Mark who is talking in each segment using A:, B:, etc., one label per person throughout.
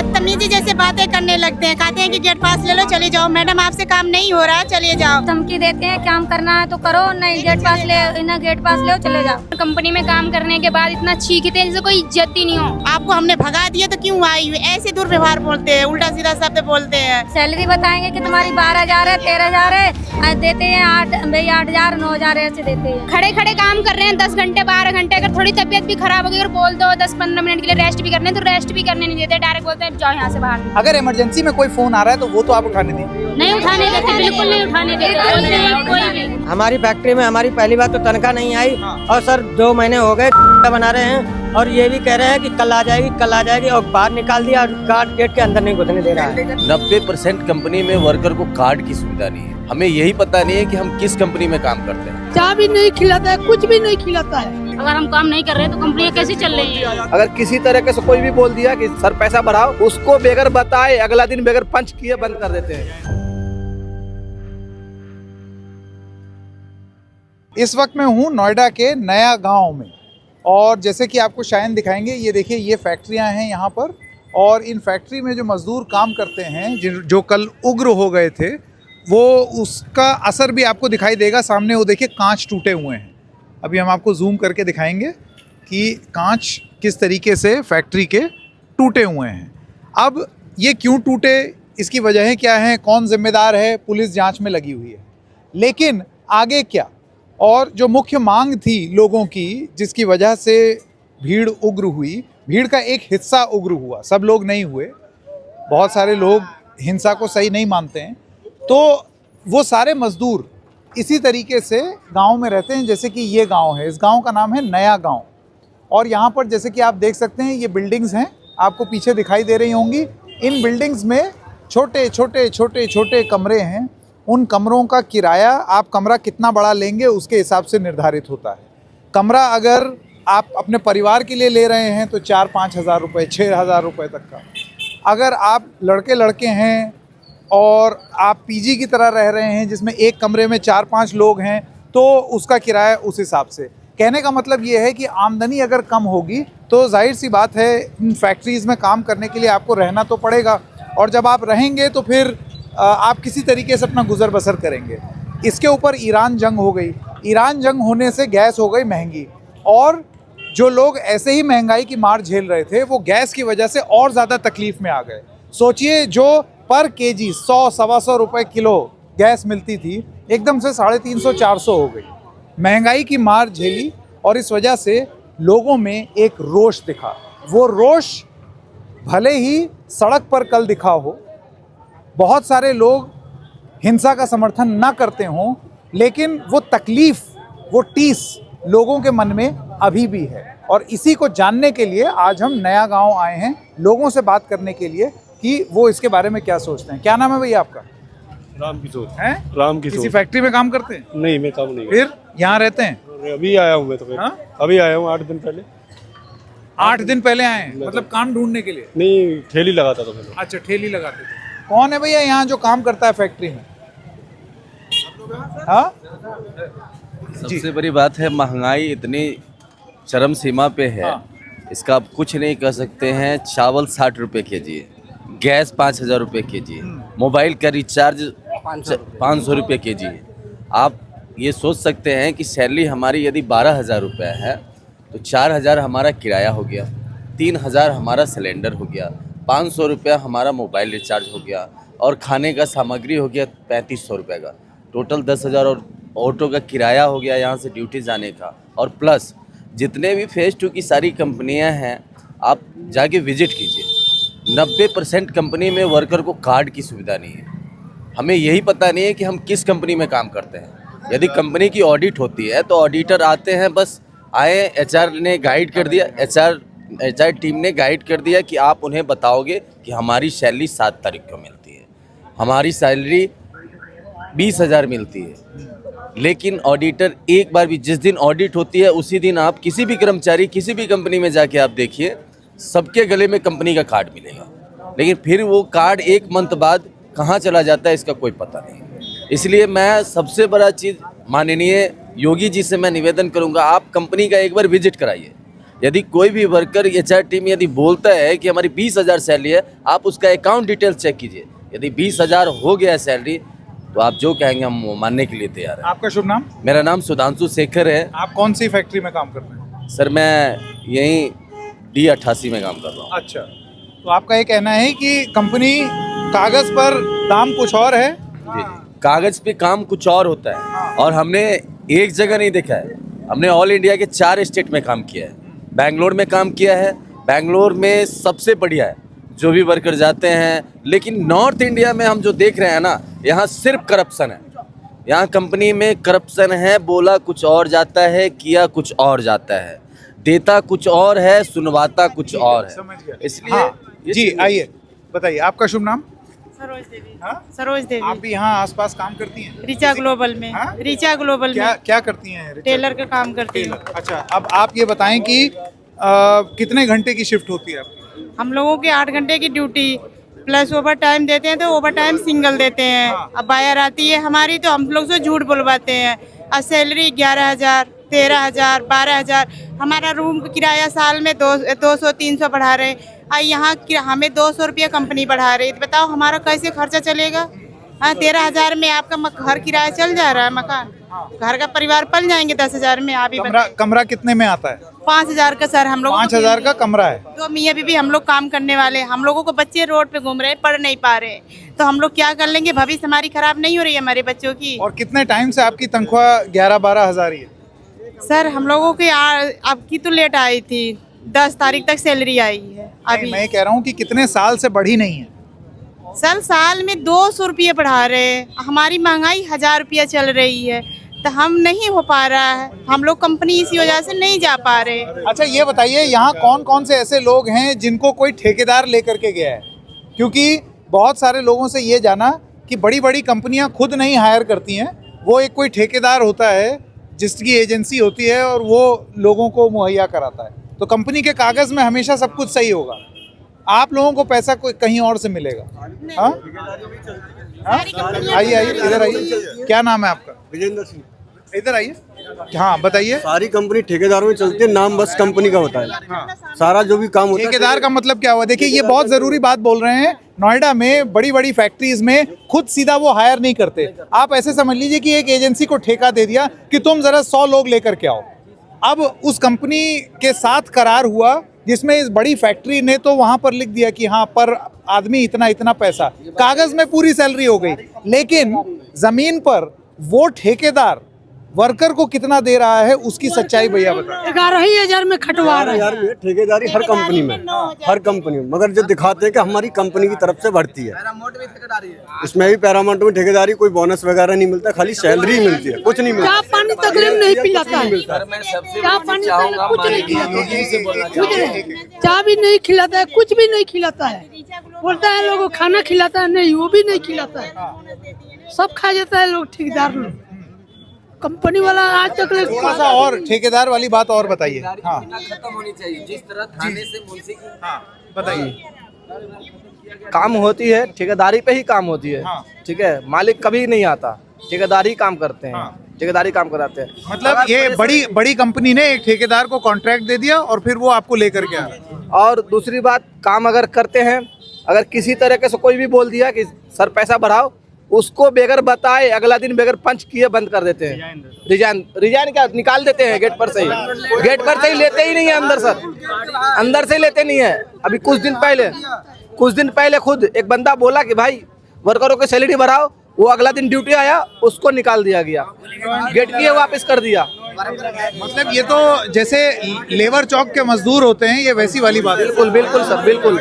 A: बदतमीजी जैसे बातें करने लगते हैं, कहते हैं कि गेट पास ले लो चले जाओ, मैडम आपसे काम नहीं हो रहा है चले जाओ।
B: धमकी देते हैं काम करना है तो करो, नहीं गेट पास ले चले जाओ।
C: कंपनी में काम करने के बाद इतना चीखते हैं जैसे कोई इज्जत ही नहीं हो।
A: आपको हमने भगा दिया तो क्यों आई हुई, ऐसे दुर्व्यवहार बोलते हैं, उल्टा सीधा शब्द बोलते हैं।
B: सैलरी बताएंगे कि तुम्हारी 12,000 है, 13,000 है, देते हैं 8,000 9,000 ऐसे देते हैं।
C: खड़े खड़े काम कर रहे हैं 10 घंटे 12 घंटे, अगर थोड़ी तबीयत भी खराब होगी अगर बोल दो 10-15 मिनट के लिए रेस्ट भी करने तो रेस्ट भी करने नहीं देते, डायरेक्ट बोलते हैं जाओ यहाँ से बाहर।
D: अगर इमरजेंसी में कोई फोन आ रहा है तो वो तो आप उठाने देंगे?
C: नहीं उठाने देते, बिल्कुल नहीं उठाने देते कोई भी।
E: हमारी फैक्ट्री में हमारी पहली बात तो तनख्वाह नहीं आई और सर 2 महीने हो गए बना रहे हैं और ये भी कह रहे हैं कि कल आ जाएगी और बाहर निकाल दिया और गार्ड गेट के अंदर नहीं घुसने दे रहा है।
F: 90% कंपनी में वर्कर को कार्ड की सुविधा नहीं है। हमें यही पता नहीं है कि हम किस कंपनी में काम करते हैं।
G: चाय भी नहीं खिलाता है, कुछ भी नहीं खिलाता है।
C: अगर हम काम नहीं कर रहे तो कंपनी कैसे चल रही है?
D: अगर किसी तरह से कोई भी बोल दिया कि सर पैसा बढ़ाओ, उसको बगैर बताए अगला दिन बगैर पंच किए बंद कर देते हैं। इस वक्त मैं हूँ नोएडा के नया गांव में और जैसे कि आपको शायद दिखाएंगे, ये देखिए ये फैक्ट्रियां हैं यहाँ पर और इन फैक्ट्री में जो मजदूर काम करते हैं जो कल उग्र हो गए थे वो उसका असर भी आपको दिखाई देगा। सामने वो देखिए कांच टूटे हुए हैं। अभी हम आपको जूम करके दिखाएंगे कि कांच किस तरीके से फैक्ट्री के टूटे हुए हैं। अब ये क्यों टूटे, इसकी वजहें क्या हैं, कौन जिम्मेदार है, पुलिस जांच में लगी हुई है। लेकिन आगे क्या, और जो मुख्य मांग थी लोगों की जिसकी वजह से भीड़ उग्र हुई, भीड़ का एक हिस्सा उग्र हुआ, सब लोग नहीं हुए, बहुत सारे लोग हिंसा को सही नहीं मानते हैं, तो वो सारे मजदूर इसी तरीके से गांव में रहते हैं। जैसे कि ये गांव है, इस गांव का नाम है नया गांव और यहाँ पर जैसे कि आप देख सकते हैं ये बिल्डिंग्स हैं, आपको पीछे दिखाई दे रही होंगी। इन बिल्डिंग्स में छोटे छोटे कमरे हैं। उन कमरों का किराया, आप कमरा कितना बड़ा लेंगे उसके हिसाब से निर्धारित होता है। कमरा अगर आप अपने परिवार के लिए ले रहे हैं तो 4-5 हज़ार रुपये, 6 हज़ार रुपये तक का। अगर आप लड़के हैं और आप पीजी की तरह रह रहे हैं जिसमें एक कमरे में 4-5 लोग हैं तो उसका किराया उस हिसाब से। कहने का मतलब ये है कि आमदनी अगर कम होगी तो जाहिर सी बात है इन फैक्ट्रीज़ में काम करने के लिए आपको रहना तो पड़ेगा और जब आप रहेंगे तो फिर आप किसी तरीके से अपना गुजर बसर करेंगे। इसके ऊपर ईरान जंग हो गई, ईरान जंग होने से गैस हो गई महंगी और जो लोग ऐसे ही महंगाई की मार झेल रहे थे वो गैस की वजह से और ज़्यादा तकलीफ़ में आ गए। सोचिए जो पर केजी 100-125 रुपये किलो गैस मिलती थी एकदम से 350-400 हो गई। महंगाई की मार झेली और इस वजह से लोगों में एक रोष दिखा। वो रोष भले ही सड़क पर कल दिखा हो, बहुत सारे लोग हिंसा का समर्थन ना करते हों, लेकिन वो तकलीफ़, वो टीस लोगों के मन में अभी भी है और इसी को जानने के लिए आज हम नया गांव आए हैं, लोगों से बात करने के लिए कि वो इसके बारे में क्या सोचते हैं। क्या नाम है भैया आपका?
H: राम किशोर।
D: हैं?
H: राम किशोर।
D: किसी फैक्ट्री में काम करते हैं?
H: नहीं, मैं काम नहीं।
D: फिर यहाँ रहते हैं?
H: अभी आया हूँ मैं तो फिर।
D: हाँ?
H: अभी आया हूँ 8 दिन पहले।
D: 8 दिन पहले आए हैं? मतलब काम ढूंढने के लिए?
H: नहीं, ठेली लगाता था पहले।
D: अच्छा, ठेली लगाते थे। कौन है भैया यहाँ जो काम करता है फैक्ट्री में? हाँ?
F: सबसे बड़ी बात है महंगाई इतनी चरम सीमा पे है।
D: हाँ।
F: इसका आप कुछ नहीं कर सकते हैं। चावल 60 रुपये kg है, गैस 5,000 रुपये kg है, मोबाइल का रिचार्ज 500 रुपये kg है। आप ये सोच सकते हैं कि सैलरी हमारी यदि 12,000 रुपये है तो 4,000 हमारा किराया हो गया, 3,000 हमारा सिलेंडर हो गया, 500 रुपया हमारा मोबाइल रिचार्ज हो गया और खाने का सामग्री हो गया 3500 रुपये का, टोटल 10,000 और ऑटो का किराया हो गया यहाँ से ड्यूटी जाने का। और प्लस जितने भी फेज़ 2 की सारी कंपनियाँ हैं आप जाके विजिट कीजिए, 90% कंपनी में वर्कर को कार्ड की सुविधा नहीं है। हमें यही पता नहीं है कि हम किस कंपनी में काम करते हैं। यदि कंपनी की ऑडिट होती है तो ऑडिटर आते हैं, बस आए, एचआर ने गाइड कर दिया, एचआर टीम ने गाइड कर दिया कि आप उन्हें बताओगे कि हमारी सैलरी 7 तारीख को मिलती है, हमारी सैलरी 20,000 मिलती है। लेकिन ऑडिटर एक बार भी, जिस दिन ऑडिट होती है उसी दिन आप किसी भी कर्मचारी किसी भी कंपनी में जाके आप देखिए, सबके गले में कंपनी का कार्ड मिलेगा, लेकिन फिर वो कार्ड 1 मंथ बाद कहाँ चला जाता है इसका कोई पता नहीं। इसलिए मैं सबसे बड़ा चीज़ माननीय योगी जी से मैं निवेदन करूंगा, आप कंपनी का एक बार विजिट कराइए, यदि कोई भी वर्कर HR टीम यदि बोलता है कि हमारी 20,000 सैलरी है, आप उसका अकाउंट डिटेल चेक कीजिए। यदि 20,000 हो गया है सैलरी, तो आप जो कहेंगे हम मानने के लिए तैयार हैं।
D: आपका शुभ नाम?
F: मेरा नाम सुधांशु शेखर है।
D: आप कौन सी फैक्ट्री में काम करते हैं?
F: सर मैं यहीं D88 में काम कर रहा हूँ।
D: अच्छा, तो आपका ये कहना है कि कंपनी कागज पर दाम कुछ और है?
F: जी जी, कागज पे काम कुछ और होता है, और हमने एक जगह नहीं देखा है, हमने ऑल इंडिया के 4 स्टेट में काम किया है। बेंगलोर में काम किया है, बेंगलोर में सबसे बढ़िया है जो भी वर्कर जाते हैं। लेकिन नॉर्थ इंडिया में हम जो देख रहे हैं ना, यहाँ सिर्फ करप्शन है। यहाँ कंपनी में करप्शन है, बोला कुछ और जाता है, किया कुछ और जाता है, देता कुछ और है, सुनवाता कुछ और है।
D: समझ गया।
F: इसलिए
D: हाँ, जी आइए बताइए, आपका शुभ नाम?
A: सरोज देवी।
D: हाँ?
A: सरोज
D: आप
A: देवी,
D: भी यहाँ आसपास काम करती हैं?
A: रीचा ग्लोबल में।
D: हाँ?
A: रीचा ग्लोबल
D: क्या
A: में
D: क्या करती हैं रिचा?
A: टेलर का काम करती हूँ।
D: टेलर। अच्छा, अब आप ये बताएं कि कितने घंटे की शिफ्ट होती है आपकी?
A: हम लोगों की 8 घंटे की ड्यूटी प्लस ओवर टाइम देते हैं, तो ओवर टाइम सिंगल देते हैं। अब बायर आती है हमारी, तो हम लोग से झूठ बुलवाते हैं। और सैलरी 11,000, 13,000, 12,000। हमारा रूम का किराया साल में 200-300 बढ़ा रहे हैं, और यहाँ हमें 200 रुपया कंपनी बढ़ा रही है। तो बताओ हमारा कैसे खर्चा चलेगा? हाँ, 13,000 में आपका घर किराया चल जा रहा है, मकान, घर का परिवार पल जाएंगे 10,000 में। आप ही
D: कमरा कितने में आता है?
A: 5,000 का सर हम लोग।
D: 5,000 का कमरा है?
A: तो मियाँ बीबी हम लोग काम करने वाले, हम लोगों को बच्चे रोड पे घूम रहे हैं, पढ़ नहीं पा रहे, तो हम लोग क्या कर लेंगे? भविष्य हमारी खराब नहीं हो रही है हमारे बच्चों की?
D: और कितने टाइम से आपकी तनख्वाह 11-12 हज़ार ही है?
A: सर हम लोगों की अब की तो लेट आई थी, 10 तारीख तक सैलरी आई है अभी।
D: मैं कह रहा हूँ कि कितने साल से बढ़ी नहीं है?
A: सर साल में 200 रुपये बढ़ा रहे हैं, हमारी महंगाई 1,000 रुपया चल रही है, तो हम नहीं हो पा रहा है। हम लोग कंपनी इसी वजह से नहीं जा पा रहे।
D: अच्छा, ये बताइए यहाँ कौन कौन से ऐसे लोग हैं जिनको कोई ठेकेदार लेकर के गया है? क्योंकि बहुत सारे लोगों से ये जाना कि बड़ी बड़ी कंपनियां खुद नहीं हायर करती हैं, वो एक कोई ठेकेदार होता है जिसकी एजेंसी होती है और वो लोगों को मुहैया कराता है। तो कंपनी के कागज़ में हमेशा सब कुछ सही होगा, आप लोगों को पैसा कोई कहीं और से मिलेगा। हाँ, आइए आइए, इधर आइए। क्या नाम है आपका?
H: विजेंद्र सिंह।
D: इधर आइए। हाँ बताइए।
H: सारी कंपनी ठेकेदारों में चलती है, नाम बस कंपनी का होता है। सारा जो भी काम होता है
D: ठेकेदार का मतलब क्या हुआ? देखिए ये बहुत जरूरी बात बोल रहे हैं। नोएडा में बड़ी बड़ी फैक्ट्रीज में खुद सीधा वो हायर नहीं करते। आप ऐसे समझ लीजिए कि एक एजेंसी को ठेका दे दिया कि तुम जरा 100 लोग लेकर के आओ। अब उस कंपनी के साथ करार हुआ जिसमें इस बड़ी फैक्ट्री ने तो वहां पर लिख दिया कि हाँ पर आदमी इतना इतना पैसा, कागज में पूरी सैलरी हो गई, लेकिन जमीन पर वो ठेकेदार वर्कर को कितना दे रहा है उसकी सच्चाई भैया बताओ।
G: 11,000 में खटवा रहे हैं।
H: यार में ठेकेदारी हर कंपनी में, हर कंपनी में, मगर जो दिखाते हैं कि हमारी कंपनी की तरफ से बढ़ती है, इसमें भी पैरामाउंट में ठेकेदारी कोई बोनस वगैरह नहीं मिलता, खाली सैलरी मिलती है, कुछ नहीं मिलता।
G: चाय पानी तकलीफ नहीं पिलाता है, चाय पानी कुछ नहीं खिलाता, चाय भी नहीं खिलाता है, कुछ भी नहीं खिलाता है। बोलता है लोगों को खाना खिलाता है, नहीं वो भी नहीं खिलाता है, सब खा जाता है लोग, ठेकेदार लोग। कंपनी वाला आज तक
D: थोड़ा सा और ठेकेदार वाली बात और बताइए। हाँ
F: खत्म होनी चाहिए, जिस तरह थाने से मुंशी की।
D: हाँ बताइए।
I: काम होती है, ठेकेदारी पे ही काम होती है।
D: हाँ।
I: ठीक है, मालिक कभी नहीं आता, ठेकेदारी काम करते हैं।
D: हाँ।
I: ठेकेदारी काम कराते हैं।
D: मतलब ये बड़ी कंपनी ने एक ठेकेदार को कॉन्ट्रैक्ट दे दिया और फिर वो आपको लेकर के आ रहा है।
I: और दूसरी बात, काम अगर करते हैं, अगर किसी तरीके से कोई भी बोल दिया कि सर पैसा बढ़ाओ, उसको बेगर बताए अगला दिन बेगर पंच किए बंद कर देते हैं। रिजाइन क्या निकाल देते हैं गेट पर से ही, गेट पर से ही लेते ही नहीं है अंदर सर, अंदर से लेते नहीं है। अभी कुछ दिन पहले खुद एक बंदा बोला कि भाई वर्करों की सैलरी बढ़ाओ, वो अगला दिन ड्यूटी आया, उसको निकाल दिया गया, गेट किए वापस कर दिया।
D: मतलब ये तो जैसे लेबर चौक के मजदूर होते हैं, ये वैसी वाली बात है।
I: बिल्कुल बिल्कुल सर, बिल्कुल।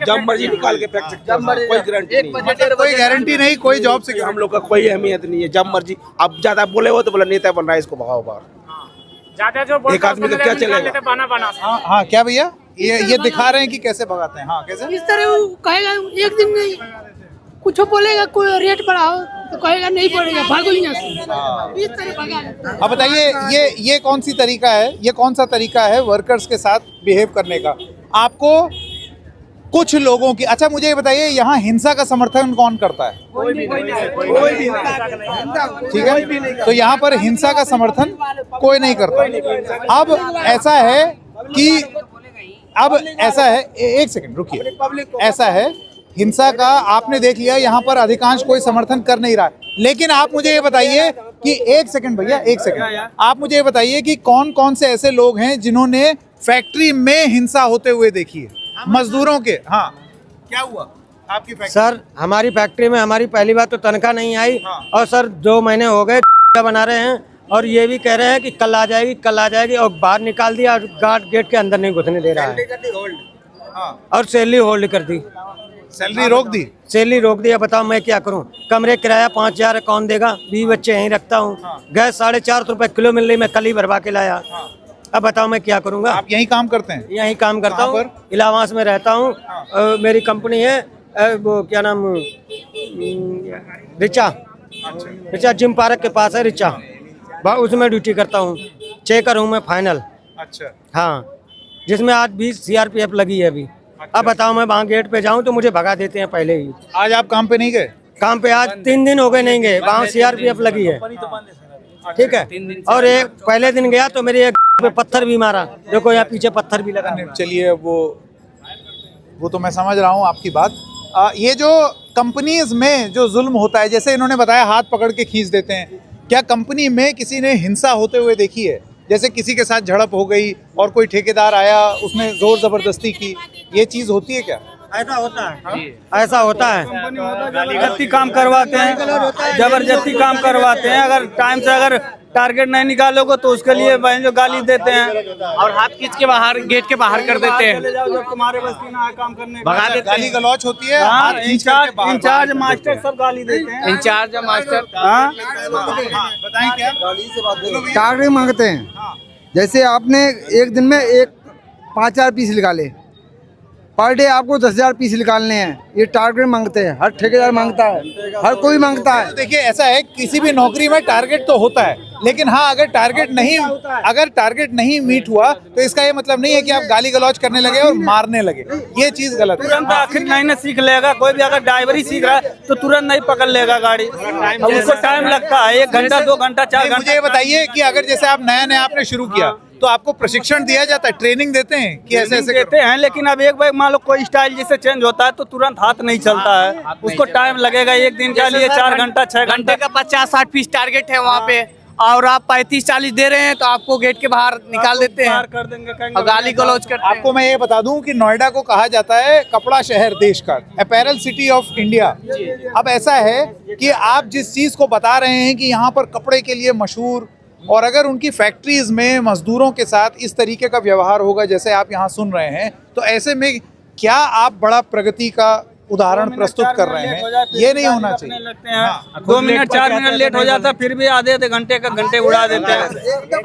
H: जब मर्जी निकाल के फेंक सकते हैं, कोई गारंटी नहीं,
D: कोई गारंटी नहीं, कोई जॉब से
H: हम लोग का कोई अहमियत नहीं है। जब मर्जी अब ज्यादा बोले हो तो बोला नेता बन रहा है, इसको भगाओ बाहर। एक आदमी का क्या चलेगा?
D: हाँ क्या भैया, ये दिखा रहे हैं कि कैसे भगाते हैं। हाँ कैसे?
G: इस तरह वो कहेगा एक दिन नहीं, कुछ बोलेगा कोई रेट बढ़ाओ तो कहेगा नहीं बढ़ेगा, भागो यहाँ से। इस तरह भगा देता है।
D: अब बताइए ये कौन सी तरीका है, ये कौन सा तरीका है वर्कर्स के साथ बिहेव करने का? आपको कुछ लोगों की, अच्छा मुझे ये बताइए, यहाँ हिंसा का समर्थन कौन करता है?
H: कोई भी
D: ठीक है, तो यहाँ पर हिंसा का समर्थन कोई नहीं करता। अब ऐसा है कि अब ऐसा है, एक सेकंड रुकिए, ऐसा है हिंसा का आपने देख लिया, यहाँ पर अधिकांश कोई समर्थन कर नहीं रहा है, लेकिन आप मुझे ये बताइए कि एक सेकंड भैया, एक सेकंड, आप मुझे ये बताइए कि कौन कौन से ऐसे लोग हैं जिन्होंने फैक्ट्री में हिंसा होते हुए देखी है, मजदूरों के। हाँ, क्या हुआ आपकी फैक्ट्री?
E: सर हमारी फैक्ट्री में हमारी पहली बात तो तनख्वाह नहीं आई, और सर 2 महीने हो गए बना रहे हैं, और ये भी कह रहे हैं कि कल आ जाएगी, कल आ जाएगी, और बाहर निकाल दिया और गार्ड गेट के अंदर नहीं घुसने दे रहा है, और सैलरी होल्ड कर दी,
D: सैलरी रोक दी,
E: सैलरी रोक दिया। बताओ मैं क्या करूं? कमरे किराया 5,000 कौन देगा? 20 बच्चे यहीं रखता हूं, गैस 4.5 रुपए किलो मिल रही, मैं कल ही भरवा के लाया। अब बताओ मैं क्या करूंगा?
D: आप यहीं काम करते हैं?
E: यहीं काम करता हूँ, इलाहाबाद में रहता हूँ, मेरी कंपनी है वो क्या नाम, रिचा जिम पार्क के पास है रिचा, उसमें ड्यूटी करता हूँ, चेकर हूँ मैं फाइनल।
D: अच्छा,
E: हाँ, जिसमें आज 20 CRPF लगी है अभी। अब बताओ मैं वहाँ गेट पे जाऊँ तो मुझे भगा देते हैं पहले ही।
D: आज आप काम पे नहीं गए?
E: काम पे आज 3 दिन हो गए नहीं गए, वहाँ CRPF लगी है, ठीक है। और एक पहले दिन गया तो मेरे एक पे पत्थर भी मारा, देखो यहाँ पीछे पत्थर भी लगा।
D: चलिए वो तो मैं समझ रहा हूँ आपकी बात। ये जो कंपनीज में जो जुल्म होता है, जैसे इन्होंने बताया हाथ पकड़ के खींच देते हैं, क्या कंपनी में किसी ने हिंसा होते हुए देखी है? जैसे किसी के साथ झड़प हो गई और कोई ठेकेदार आया, उसने जोर जबरदस्ती की, ये चीज होती है क्या?
E: ऐसा होता है, ऐसा होता है।
J: जबरदस्ती काम करवाते हैं, जबरदस्ती काम करवाते हैं। अगर टाइम से अगर टारगेट नहीं निकालोगे तो उसके लिए बहन जो गाली देते हैं और हाथ खींच के बाहर गेट के बाहर कर देते हैं। तुम्हारे बस की ना काम करने
D: भगा देते हैं। गाली गलौच होती है।
J: हाँ, इंचार्ज मास्टर सब गाली देते हैं। इंचार्ज मास्टर
D: बताएं क्या?
K: टारगेट मांगते हैं, जैसे आपने एक दिन में 5,000 पीस निकाले, पर डे आपको 10,000 पीस निकालने हैं, ये टारगेट मांगते हैं। हर ठेकेदार मांगता है, हर कोई मांगता है।
D: देखिए ऐसा है, किसी भी नौकरी में टारगेट तो होता है, लेकिन हाँ अगर टारगेट नहीं मीट हुआ तो इसका ये मतलब नहीं है कि आप गाली गलौज करने लगे और मारने लगे, ये चीज गलत है।
J: तुरंत आखिर नहीं सीख लेगा कोई भी, अगर ड्राइवरी सीख रहा है तो तुरंत नहीं पकड़ लेगा गाड़ी, उसको टाइम लगता है 1 घंटा 2 घंटा 4 घंटा।
D: मुझे ये बताइए कि अगर जैसे आप नया आपने शुरू किया तो आपको प्रशिक्षण दिया जाता है, ट्रेनिंग देते हैं कि ऐसे
J: देते हैं, लेकिन अब एक बार मान लो कोई स्टाइल जैसे चेंज होता है तो तुरंत हाथ नहीं चलता है, उसको टाइम लगेगा। 1 दिन के लिए 4 घंटा 6 घंटे
L: का 50-60 पीस टारगेट है वहाँ पे, और आप 35-40 दे रहे हैं तो आपको गेट के बाहर निकाल देते हैं,
J: कर देंगे,
L: और गाली गलौज करते हैं।
D: आपको मैं ये बता दूं कि नोएडा को कहा जाता है कपड़ा शहर देश का, अपैरल सिटी ऑफ इंडिया। अब ऐसा है कि आप जिस चीज को बता रहे हैं कि यहाँ पर कपड़े के लिए मशहूर, और अगर उनकी फैक्ट्रीज में मजदूरों के साथ इस तरीके का व्यवहार होगा जैसे आप यहाँ सुन रहे हैं, तो ऐसे में क्या आप बड़ा प्रगति का उदाहरण प्रस्तुत कर रहे हैं? ये नहीं होना चाहिए।
J: 2 मिनट 4 मिनट लेट हो जाता है, फिर भी आधे घंटे का घंटे उड़ा देते हैं।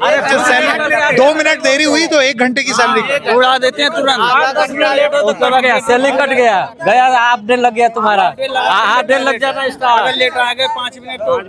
D: अरे 2 मिनट देरी हुई तो 1 घंटे की सैलरी
J: उड़ा देते हैं तुरंत।
E: 10 मिनट लेट हो तो सैलरी कट गया, हाफ डे लग गया तुम्हारा, हाफ डे लग जाता है।
J: अगर लेट आ गए 5 मिनट तो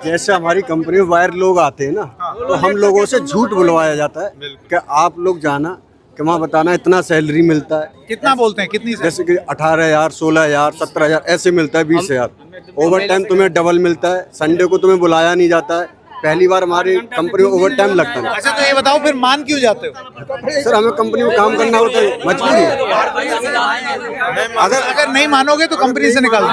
H: जैसे हमारी कंपनी में वायर लोग आते हैं ना, तो हम लोगों से झूठ बुलवाया जाता है कि आप लोग जाना कि वहाँ बताना इतना सैलरी मिलता है।
D: कितना बोलते हैं? कितनी?
H: जैसे कि 18,000, 16,000, 17,000 ऐसे मिलता है, 20,000। ओवर टाइम तुम्हें डबल मिलता है, संडे को तुम्हें बुलाया नहीं जाता है। पहली बार हमारी कंपनी में ओवर टाइम लगता है।
D: अच्छा, तो ये बताओ फिर मान क्यों जाते हो?
H: सर हमें कंपनी में काम करना होता है, मजबूरी है।
D: अगर नहीं मानोगे तो कंपनी से निकाल दो।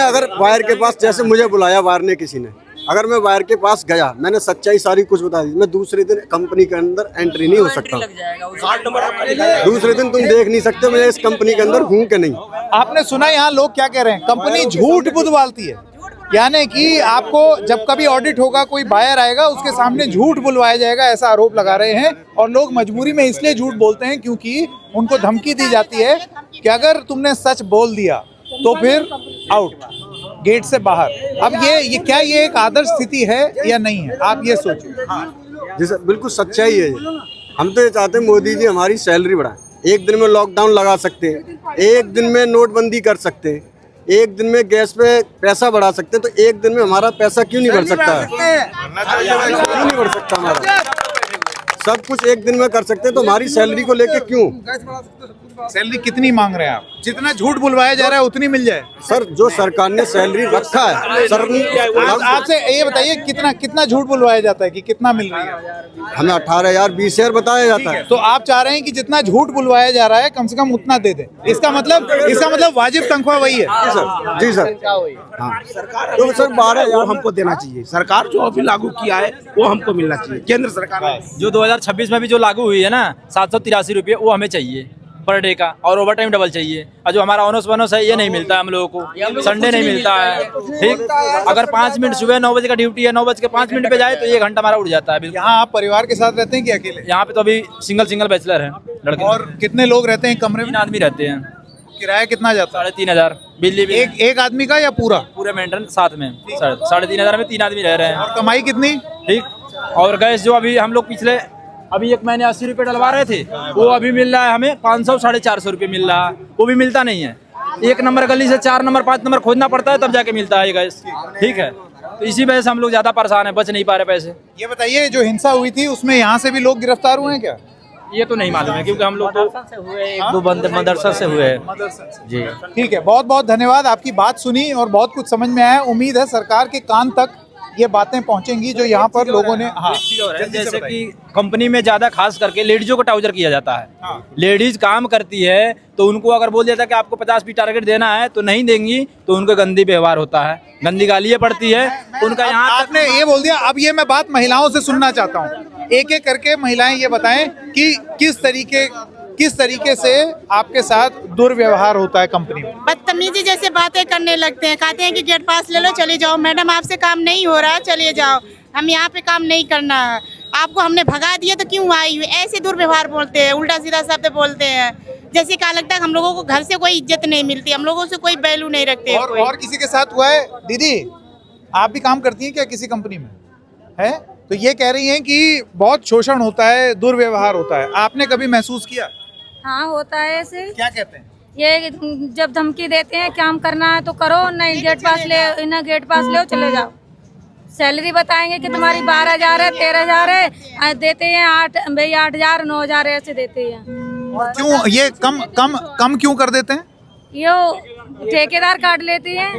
H: अगर वायर के पास, जैसे मुझे बुलाया वायर ने किसी ने, अगर मैं वायर के पास गया, मैंने सच्चाई सारी कुछ बता दी, मैं दूसरे दिन कंपनी के अंदर एंट्री नहीं हो सकता। दूसरे दिन तुम देख नहीं सकते मैं इस कंपनी के अंदर हूँ कि नहीं।
D: आपने सुना यहाँ लोग क्या कह रहे हैं? कंपनी झूठ बुलवाती है, यानी कि आपको जब कभी ऑडिट होगा, कोई बायर आएगा, उसके सामने झूठ बुलवाया जाएगा, ऐसा आरोप लगा रहे हैं। और लोग मजबूरी में इसलिए झूठ बोलते हैं क्योंकि उनको धमकी दी जाती है कि अगर तुमने सच बोल दिया तो फिर आउट, गेट से बाहर। अब ये क्या ये एक आदर्श स्थिति है या नहीं है? आप ये सोचिए।
H: जैसे बिल्कुल सच्चाई है। हम तो ये चाहते हैं मोदी जी हमारी सैलरी बढ़ाएं। 1 दिन में लॉकडाउन लगा सकते हैं, 1 दिन में नोटबंदी कर सकते हैं, 1 दिन में गैस पे पैसा बढ़ा सकते हैं, तो 1 दिन में हमारा पैसा क्यों नहीं बढ़ सकता है? क्यों नहीं बढ़ सकता हमारा? सब कुछ 1 दिन में कर सकते हैं, तो हमारी सैलरी को लेके क्यों?
D: सैलरी कितनी मांग रहे हैं आप? जितना झूठ बुलवाया जा रहा है उतनी मिल जाए।
H: सर जो सरकार ने सैलरी रखा है सर
D: आपसे ये बताइए कितना झूठ बुलवाया जाता है कि कितना मिल रही है?
H: हमें 18,000 20,000 बताया जाता है।
D: तो आप चाह रहे हैं कि जितना झूठ बुलवाया जा रहा है कम से कम उतना दे दें। इसका मतलब वाजिब तनख्वाह वही है।
H: जी सर हाँ। तो सर 12,000
I: हमको देना चाहिए। सरकार जो अभी लागू किया है वो हमको मिलना चाहिए। केंद्र सरकार
J: जो 2026 में भी जो लागू हुई है ना 783 रुपये, वो हमें चाहिए पर डे का, और ओवर टाइम डबल चाहिए। और जो हमारा ओनस है ये नहीं मिलता है हम लोगों को, संडे नहीं मिलता है। ठीक, अगर 5 मिनट सुबह 9 बजे का ड्यूटी है, 9:05 पे जाए तो 1 घंटा हमारा उड़ जाता है।
D: यहाँ आप परिवार के साथ रहते हैं कि अकेले?
J: यहाँ पे तो अभी सिंगल बैचलर है लड़के।
D: और कितने लोग रहते हैं कमरे में?
J: 3 आदमी रहते हैं।
D: किराया कितना जाता है?
J: 3,500 बिजली भी
D: एक आदमी का या पूरे
J: मेंटेनेंस साथ में 3,500 में 3 आदमी रह रहे हैं।
D: और कमाई कितनी?
J: ठीक, और गैस जो अभी हम लोग पिछले अभी 1 महीने 80 रुपये डलवा रहे थे, वो अभी मिल रहा है हमें 500 450 रुपये मिल रहा है। वो भी मिलता नहीं है। 1 नंबर गली से 4 नंबर 5 नंबर खोजना पड़ता है तब जाके मिलता है ये गैस। ठीक है, तो इसी वजह से हम लोग ज्यादा परेशान है, बच नहीं पा रहे पैसे।
D: ये बताइए जो हिंसा हुई थी उसमें यहाँ से भी लोग गिरफ्तार हुए हैं क्या?
J: ये तो नहीं मालूम है क्योंकि हम लोग तो हुए 1-2 बंदे मदरसा से हुए हैं जी।
D: ठीक है, बहुत बहुत धन्यवाद। आपकी बात सुनी और बहुत कुछ समझ में आया। उम्मीद है सरकार के कान तक ये बातें पहुंचेंगी जो यहाँ पर लोगों ने। हाँ,
J: जैसे कि कंपनी में ज्यादा खास करके लेडीजों को टाउजर किया जाता है। लेडीज काम करती है तो उनको अगर बोल देता है कि आपको 50 टारगेट देना है तो नहीं देंगी, तो उनको गंदी व्यवहार होता है, गंदी गालियाँ पड़ती है उनका। यहाँ
D: आपने ये बोल दिया, अब ये मैं बात महिलाओं से सुनना चाहता हूँ। एक एक करके महिलाएं ये बताएं कि किस तरीके से आपके साथ दुर्व्यवहार होता है कंपनी में।
A: बदतमीजी जैसे बातें करने लगते हैं, कहते हैं कि गेट पास ले लो चले जाओ, मैडम आपसे काम नहीं हो रहा है चले जाओ, हम यहाँ पे काम नहीं करना है, आपको हमने भगा दिया तो क्यों आई हुई, ऐसे दुर्व्यवहार बोलते हैं, उल्टा सीधा शब्द बोलते हैं। जैसे क्या लगता है हम लोगों को घर से कोई इज्जत नहीं मिलती, हम लोगों से कोई वैल्यू नहीं रखते।
D: और किसी के साथ हुआ है? दीदी आप भी काम करती हैं क्या किसी कंपनी में? है तो ये कह रही हैं कि बहुत शोषण होता है, दुर्व्यवहार होता है। आपने कभी महसूस किया?
B: हाँ होता है ऐसे।
D: क्या कहते हैं?
B: ये जब धमकी देते हैं काम करना है तो करो, नहीं गेट पास ले चले जाओ। सैलरी बताएंगे कि तुम्हारी 12,000 है 13,000 है, देते हैं 8,000 9,000 ऐसे देते हैं।
D: क्यों ये कम क्यों कर देते हैं?
B: यो ठेकेदार काट लेती हैं,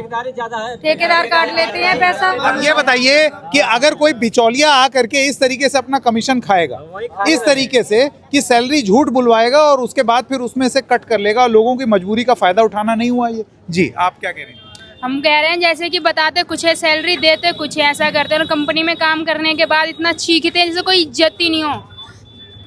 B: ठेकेदार काट लेती हैं पैसा।
D: अब ये बताइए कि अगर कोई बिचौलिया आ करके इस तरीके से अपना कमीशन खाएगा, इस तरीके से कि सैलरी झूठ बुलवाएगा और उसके बाद फिर उसमें से कट कर लेगा, लोगों की मजबूरी का फायदा उठाना नहीं हुआ ये? जी आप क्या कह रहे हैं?
C: हम कह रहे हैं जैसे कि बताते कुछ है, सैलरी देते कुछ है, ऐसा करते हैं। और कंपनी में काम करने के बाद इतना चीखते हैं जैसे कोई इज्जत ही नहीं हो।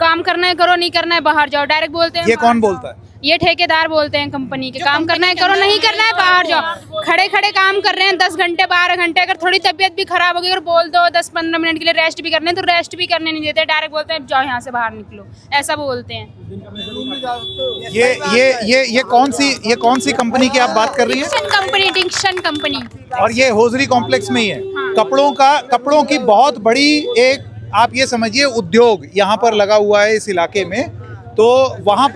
C: काम करना है करो, नहीं करना है बाहर जाओ, डायरेक्ट बोलते हैं।
D: ये कौन बोलता है?
C: ये ठेकेदार बोलते हैं कंपनी के। काम करना है करो, नहीं करना है बाहर जाओ। खड़े खड़े काम कर रहे हैं 10 घंटे 12 घंटे, अगर थोड़ी तबीयत भी खराब होगी, अगर बोल दो 10-15 मिनट के लिए रेस्ट भी करने हैं तो रेस्ट भी करने नहीं देते, डायरेक्ट बोलते हैं जाओ यहाँ से बाहर निकलो, ऐसा बोलते हैं।
D: ये कौन सी कंपनी की आप बात कर रही हैं?
C: Dixon company.
D: और ये होजरी कॉम्प्लेक्स में ही है। कपड़ों की बहुत बड़ी एक आप ये समझिए उद्योग यहाँ पर लगा हुआ है इस इलाके में। तो वहाँ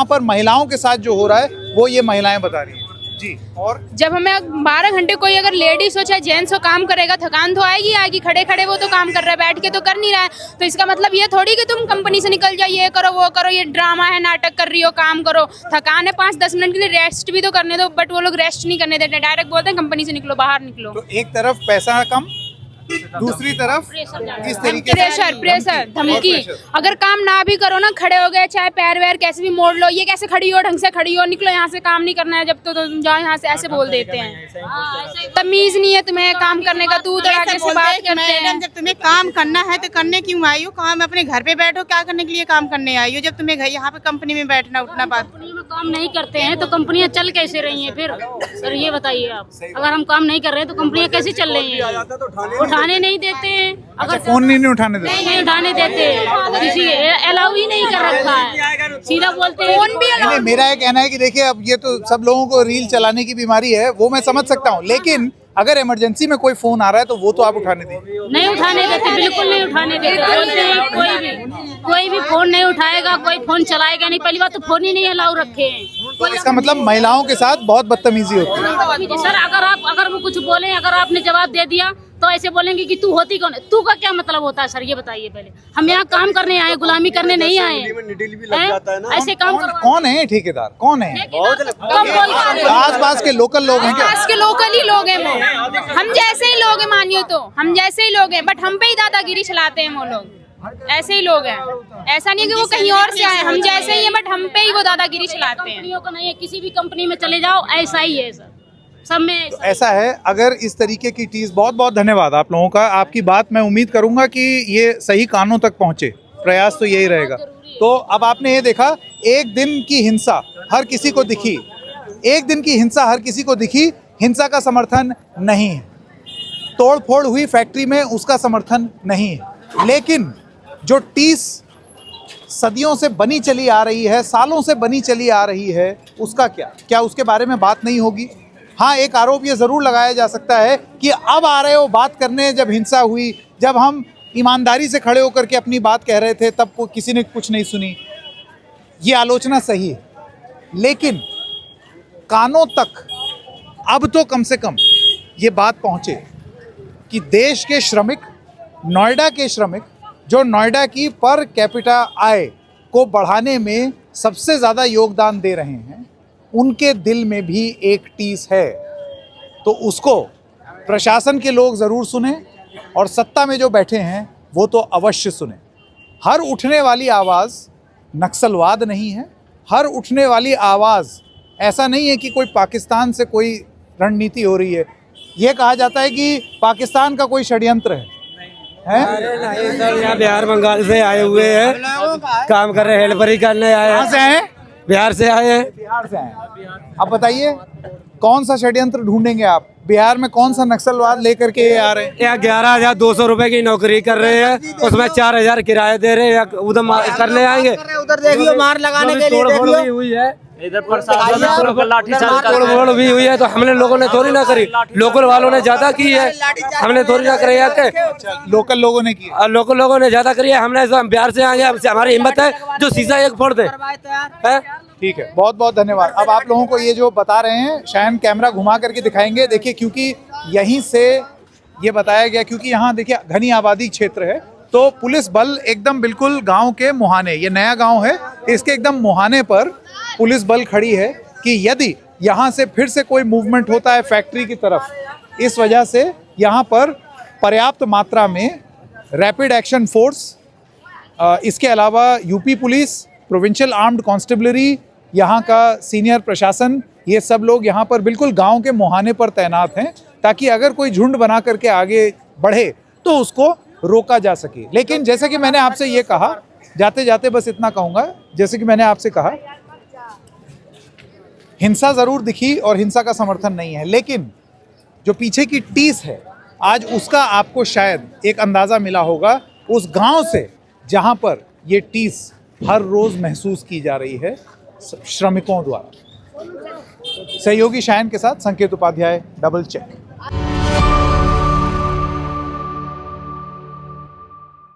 D: पर महिलाओं के साथ जो हो रहा है वो ये महिलाएं बता रही हैं जी। और
C: जब हमें 12 घंटे कोई अगर लेडीज हो चाहे जेंट्स हो काम करेगा, थकान तो आएगी। खड़े खड़े वो तो काम कर रहा है, बैठ के तो कर नहीं रहा है। तो इसका मतलब ये थोड़ी कि तुम कंपनी से निकल जाओ, ये करो वो करो, ये ड्रामा है, नाटक कर रही हो, काम करो। थकान है 5-10 मिनट के लिए रेस्ट भी तो करने दो, बट वो लोग रेस्ट नहीं करने देते, डायरेक्ट बोलते हैं कंपनी से निकलो, बाहर निकलो।
D: तो एक तरफ पैसा कम, दूसरी तरफ इस तरीके
C: प्रेशर धमकी। अगर काम ना भी करो ना, खड़े हो गए चाहे पैर वैर कैसे भी मोड़ लो, ये कैसे खड़ी हो, ढंग से खड़ी हो, निकलो यहाँ से, काम नहीं करना है जब तो तुम जाओ यहाँ से, ऐसे बोल देते हैं। तमीज नहीं है तुम्हें काम करने का, तू आगे से बात करते हैं।
A: जब तुम्हें काम करना है तो करने क्यों आई हो? काम अपने घर पे बैठो, क्या करने के लिए काम करने आई हो? जब तुम्हें यहाँ पे कंपनी में बैठना उठना, बात
B: कंपनी में काम नहीं करते हैं तो कंपनियां चल कैसे रही हैं फिर? सर ये बताइए आप, अगर हम काम नहीं कर रहे हैं तो कंपनियां कैसे चल रही हैं? उठाने नहीं देते हैं। अगर
D: फोन नहीं उठाने देते,
B: नहीं उठाने देते, किसी अलाउ ही नहीं कर रखा है, सीधा बोलते हैं। फोन भी
D: नहीं, मेरा ये कहना है कि देखिए अब ये तो सब लोगों को रील चलाने की बीमारी है, वो मैं समझ सकता हूँ, लेकिन अगर इमरजेंसी में कोई फोन आ रहा है तो वो तो आप उठाने दें।
B: नहीं उठाने देते, बिल्कुल नहीं उठाने देते। बोलते हैं कोई भी फोन नहीं उठाएगा, कोई फोन चलाएगा नहीं। पहली बात तो फोन ही नहीं अलाउ रखे हैं।
D: तो इसका मतलब महिलाओं के साथ बहुत बदतमीजी होती है।
B: सर अगर वो कुछ बोले, अगर आपने जवाब दे दिया तो ऐसे बोलेंगे कि तू होती कौन है, तू का क्या मतलब होता है सर, ये बताइए पहले। हम यहाँ काम करने आए, गुलामी करने नहीं आए हैं। ऐसे काम
D: कौन है ठेकेदार, कौन है? आस पास के लोकल लोग हैं क्या?
C: आस के लोकल ही लोग हैं वो, हम जैसे ही लोग हैं, मानियो तो हम जैसे ही लोग हैं, बट हम पे ही दादागिरी चलाते हैं वो लोग। ऐसे ही लोग हैं, ऐसा नहीं कि वो कहीं और से आए, हम जैसे ही हैं बट हम पे ही वो दादागिरी चलाते हैं।
B: कंपनियों का नहीं है, किसी भी कंपनी में चले जाओ ऐसा ही है सर, सब में
D: ऐसा है। अगर इस तरीके की चीज, बहुत बहुत धन्यवाद आप लोगों का, आपकी बात मैं उम्मीद करूंगा कि ये सही कानों तक पहुंचे, प्रयास तो यही रहेगा। तो अब आपने ये देखा, एक दिन की हिंसा हर किसी को दिखी, एक दिन की हिंसा हर किसी को दिखी, हिंसा का समर्थन नहीं है, तोड़ फोड़ हुई फैक्ट्री में उसका समर्थन नहीं है, लेकिन जो टीस सदियों से बनी चली आ रही है, सालों से बनी चली आ रही है, उसका क्या उसके बारे में बात नहीं होगी? हाँ, एक आरोप ये ज़रूर लगाया जा सकता है कि अब आ रहे हो बात करने, जब हिंसा हुई, जब हम ईमानदारी से खड़े होकर के अपनी बात कह रहे थे, तब किसी ने कुछ नहीं सुनी। ये आलोचना सही है, लेकिन कानों तक अब तो कम से कम ये बात पहुँचे कि देश के श्रमिक, नोएडा के श्रमिक, जो नोएडा की पर कैपिटा आय को बढ़ाने में सबसे ज़्यादा योगदान दे रहे हैं, उनके दिल में भी एक टीस है। तो उसको प्रशासन के लोग ज़रूर सुने और सत्ता में जो बैठे हैं वो तो अवश्य सुने। हर उठने वाली आवाज़ नक्सलवाद नहीं है, हर उठने वाली आवाज़ ऐसा नहीं है कि कोई पाकिस्तान से कोई रणनीति हो रही है। ये कहा जाता है कि पाकिस्तान का कोई षड्यंत्र है।
E: अरे नहीं सर, यहाँ बिहार बंगाल से आए हुए हैं, काम कर रहे हैं, हेल्परी करने आए हैं।
D: कहाँ से हैं?
E: बिहार से आए हैं।
D: बिहार से हैं। अब बताइए, कौन सा षड्यंत्र ढूंढेंगे आप? बिहार में कौन सा नक्सलवाद लेकर के आ रहे हैं?
E: यहाँ 11,200 रुपए की नौकरी कर रहे हैं, उसमें 4,000 किराया दे रहे हैं, उधर करने आएंगे।
I: उधर देखियो, मार लगाने के लिए देखियो,
E: हुई है इधर तोड़ भी हुई है, तो हमने लोगों ने थोड़ी ना करी, लोकल वालों ने ज्यादा की है, हमने थोड़ी ना करी है।
D: लोकल लोगों ने की,
E: लोकल लोगों ने ज्यादा करी है। हमने बिहार से आए हैं, हमारी हिम्मत है जो शीशा एक फोड़ दे।
D: ठीक है, बहुत बहुत धन्यवाद। अब आप लोगों को ये जो बता रहे हैं, शायद कैमरा घुमा करके दिखाएंगे। देखिए, क्योंकि यहीं से ये बताया गया, क्योंकि यहाँ देखिए घनी आबादी क्षेत्र है, तो पुलिस बल एकदम बिल्कुल गांव के मुहाने, ये नया गांव है, इसके एकदम मुहाने पर पुलिस बल खड़ी है कि यदि यहाँ से फिर से कोई मूवमेंट होता है फैक्ट्री की तरफ, इस वजह से यहाँ पर पर्याप्त मात्रा में रैपिड एक्शन फोर्स, इसके अलावा UP police, provincial armed constabulary, यहाँ का सीनियर प्रशासन, ये सब लोग यहाँ पर बिल्कुल गांव के मुहाने पर तैनात हैं, ताकि अगर कोई झुंड बना करके आगे बढ़े तो उसको रोका जा सके। लेकिन जैसे कि मैंने आपसे ये कहा, जाते जाते बस इतना कहूँगा, जैसे कि मैंने आपसे कहा, हिंसा ज़रूर दिखी और हिंसा का समर्थन नहीं है, लेकिन जो पीछे की टीस है, आज उसका आपको शायद एक अंदाज़ा मिला होगा उस गांव से जहां पर ये टीस हर रोज़ महसूस की जा रही है श्रमिकों द्वारा। सहयोगी शायन के साथ संकेत उपाध्याय, डबल चेक।